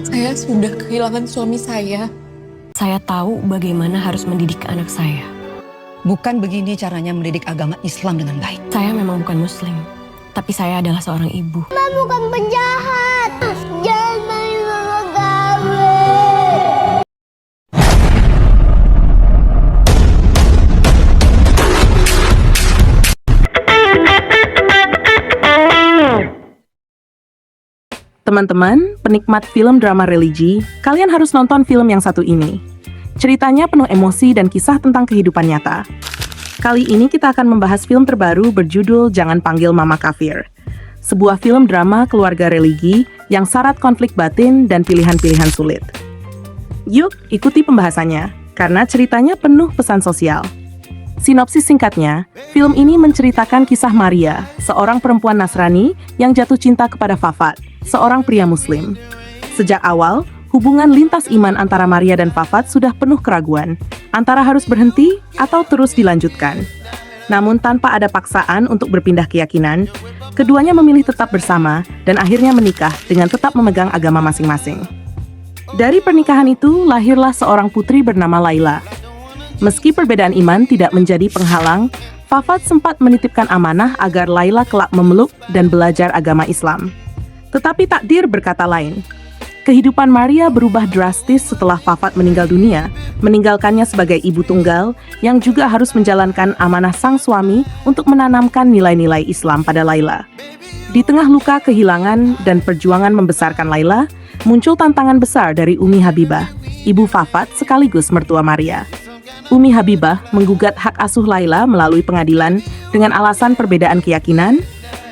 Saya sudah kehilangan suami saya. Saya tahu bagaimana harus mendidik anak saya. Bukan begini caranya mendidik agama Islam dengan baik. Saya memang bukan muslim, tapi saya adalah seorang ibu. Mama bukan penjahat. Jangan main sama kami. Teman-teman, penikmat film drama religi, kalian harus nonton film yang satu ini. Ceritanya penuh emosi dan kisah tentang kehidupan nyata. Kali ini kita akan membahas film terbaru berjudul Jangan Panggil Mama Kafir. Sebuah film drama keluarga religi yang syarat konflik batin dan pilihan-pilihan sulit. Yuk, ikuti pembahasannya, karena ceritanya penuh pesan sosial. Sinopsis singkatnya, film ini menceritakan kisah Maria, seorang perempuan Nasrani yang jatuh cinta kepada Fafat, seorang pria Muslim. Sejak awal, hubungan lintas iman antara Maria dan Fafat sudah penuh keraguan, antara harus berhenti atau terus dilanjutkan. Namun tanpa ada paksaan untuk berpindah keyakinan, keduanya memilih tetap bersama dan akhirnya menikah dengan tetap memegang agama masing-masing. Dari pernikahan itu, lahirlah seorang putri bernama Laila. Meski perbedaan iman tidak menjadi penghalang, Fafat sempat menitipkan amanah agar Laila kelak memeluk dan belajar agama Islam. Tetapi takdir berkata lain. Kehidupan Maria berubah drastis setelah Fafat meninggal dunia, meninggalkannya sebagai ibu tunggal yang juga harus menjalankan amanah sang suami untuk menanamkan nilai-nilai Islam pada Laila. Di tengah luka kehilangan dan perjuangan membesarkan Laila, muncul tantangan besar dari Umi Habibah, ibu Fafat sekaligus mertua Maria. Umi Habibah menggugat hak asuh Laila melalui pengadilan dengan alasan perbedaan keyakinan,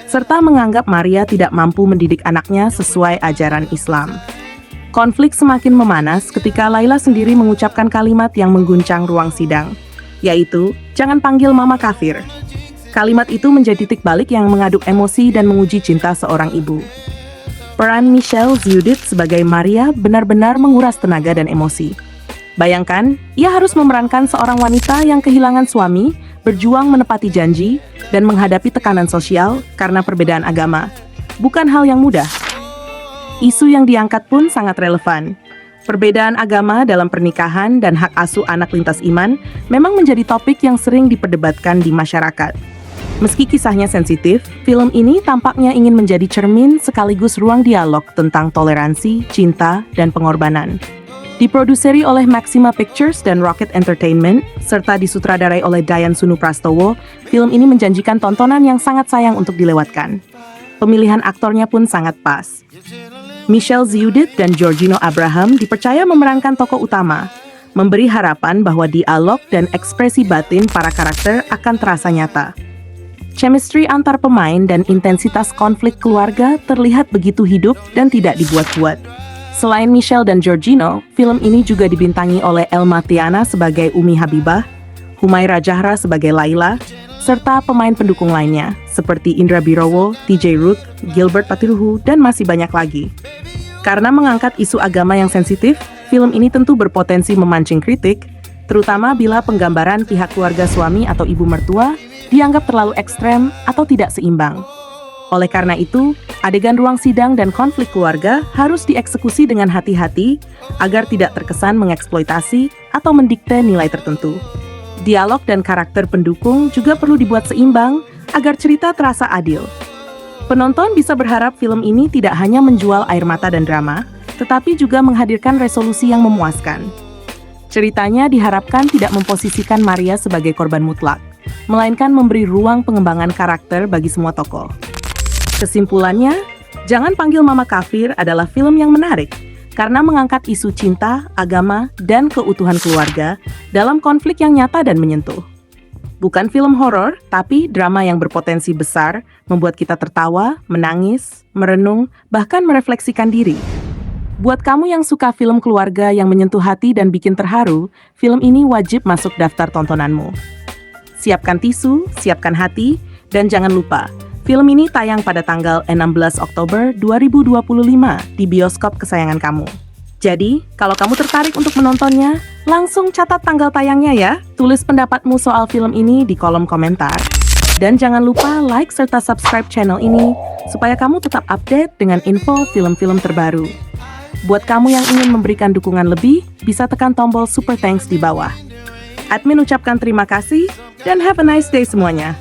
serta menganggap Maria tidak mampu mendidik anaknya sesuai ajaran Islam. Konflik semakin memanas ketika Laila sendiri mengucapkan kalimat yang mengguncang ruang sidang, yaitu, "Jangan panggil Mama Kafir." Kalimat itu menjadi titik balik yang mengaduk emosi dan menguji cinta seorang ibu. Peran Michelle Ziudit sebagai Maria benar-benar menguras tenaga dan emosi. Bayangkan, ia harus memerankan seorang wanita yang kehilangan suami, berjuang menepati janji, dan menghadapi tekanan sosial karena perbedaan agama. Bukan hal yang mudah. Isu yang diangkat pun sangat relevan. Perbedaan agama dalam pernikahan dan hak asuh anak lintas iman memang menjadi topik yang sering diperdebatkan di masyarakat. Meski kisahnya sensitif, film ini tampaknya ingin menjadi cermin sekaligus ruang dialog tentang toleransi, cinta, dan pengorbanan. Diproduseri oleh Maxima Pictures dan Rocket Entertainment, serta disutradarai oleh Dayan Sunu Prastowo, film ini menjanjikan tontonan yang sangat sayang untuk dilewatkan. Pemilihan aktornya pun sangat pas. Michelle Ziudit dan Georgino Abraham dipercaya memerankan tokoh utama, memberi harapan bahwa dialog dan ekspresi batin para karakter akan terasa nyata. Chemistry antar pemain dan intensitas konflik keluarga terlihat begitu hidup dan tidak dibuat-buat. Selain Michelle dan Georgino, film ini juga dibintangi oleh Elma Tiana sebagai Umi Habibah, Humaira Jahra sebagai Laila, serta pemain pendukung lainnya seperti Indra Birowo, TJ Ruth, Gilbert Patiruhu, dan masih banyak lagi. Karena mengangkat isu agama yang sensitif, film ini tentu berpotensi memancing kritik, terutama bila penggambaran pihak keluarga suami atau ibu mertua dianggap terlalu ekstrem atau tidak seimbang. Oleh karena itu, adegan ruang sidang dan konflik keluarga harus dieksekusi dengan hati-hati agar tidak terkesan mengeksploitasi atau mendikte nilai tertentu. Dialog dan karakter pendukung juga perlu dibuat seimbang agar cerita terasa adil. Penonton bisa berharap film ini tidak hanya menjual air mata dan drama, tetapi juga menghadirkan resolusi yang memuaskan. Ceritanya diharapkan tidak memposisikan Maria sebagai korban mutlak, melainkan memberi ruang pengembangan karakter bagi semua tokoh. Kesimpulannya, Jangan Panggil Mama Kafir adalah film yang menarik karena mengangkat isu cinta, agama, dan keutuhan keluarga dalam konflik yang nyata dan menyentuh. Bukan film horor, tapi drama yang berpotensi besar membuat kita tertawa, menangis, merenung, bahkan merefleksikan diri. Buat kamu yang suka film keluarga yang menyentuh hati dan bikin terharu, film ini wajib masuk daftar tontonanmu. Siapkan tisu, siapkan hati, dan jangan lupa, film ini tayang pada tanggal 16 Oktober 2025 di bioskop kesayangan kamu. Jadi, kalau kamu tertarik untuk menontonnya, langsung catat tanggal tayangnya ya. Tulis pendapatmu soal film ini di kolom komentar. Dan jangan lupa like serta subscribe channel ini, supaya kamu tetap update dengan info film-film terbaru. Buat kamu yang ingin memberikan dukungan lebih, bisa tekan tombol Super Thanks di bawah. Admin ucapkan terima kasih, dan have a nice day semuanya.